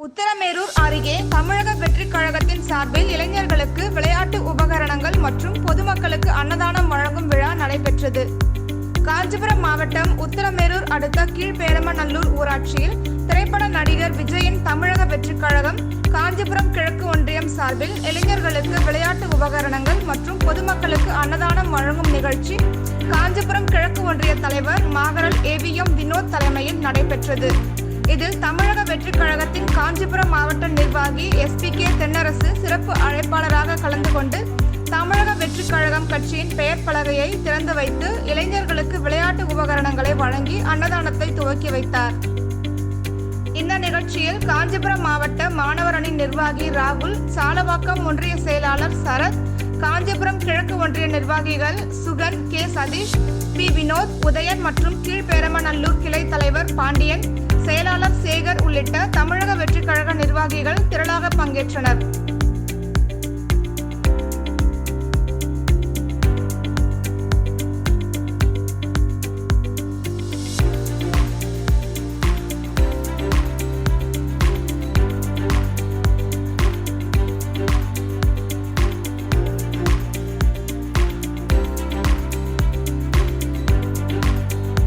உத்தரமேரூர் அருகே தமிழக வெற்றிக் கழகத்தின் சார்பில் இளைஞர்களுக்கு விளையாட்டு உபகரணங்கள் மற்றும் பொதுமக்களுக்கு அன்னதானம் வழங்கும் விழா நடைபெற்றது. காஞ்சிபுரம் மாவட்டம் உத்தரமேரூர் அடுத்த கீழ்பேரமநல்லூர் ஊராட்சியில் திரைப்பட நடிகர் விஜயின் தமிழக வெற்றிக் கழகம் காஞ்சிபுரம் கிழக்கு ஒன்றியம் சார்பில் இளைஞர்களுக்கு விளையாட்டு உபகரணங்கள் மற்றும் பொதுமக்களுக்கு அன்னதானம் வழங்கும் நிகழ்ச்சி காஞ்சிபுரம் கிழக்கு ஒன்றிய தலைவர் மாகரல் AVM வினோத் தலைமையில் நடைபெற்றது. இதில் தமிழக வெற்றிக் கழகத்தின் காஞ்சிபுரம் மாவட்ட நிர்வாகி SPK தென்னரசு சிறப்பு அழைப்பாளராக கலந்து கொண்டு தமிழக வெற்றிக் கழகம் கட்சியின் பெயர் பலகையை திறந்து வைத்து இளைஞர்களுக்கு விளையாட்டு உபகரணங்களை வழங்கி அன்னதானத்தை துவக்கி வைத்தார். இந்த நிகழ்ச்சியில் காஞ்சிபுரம் மாவட்ட மாணவர் அணி நிர்வாகி ராகுல், சாலவாக்கம் ஒன்றிய செயலாளர் சரத், காஞ்சிபுரம் கிழக்கு ஒன்றிய நிர்வாகிகள் சுகன், K சதீஷ், P வினோத், உதயன் மற்றும் கீழ்பேரமநல்லூர் கிளை தலைவர் பாண்டியன், செயலாளர் சேகர் உள்ளிட்ட தமிழக வெற்றிக் கழக நிர்வாகிகள் திரளாக பங்கேற்றனர்.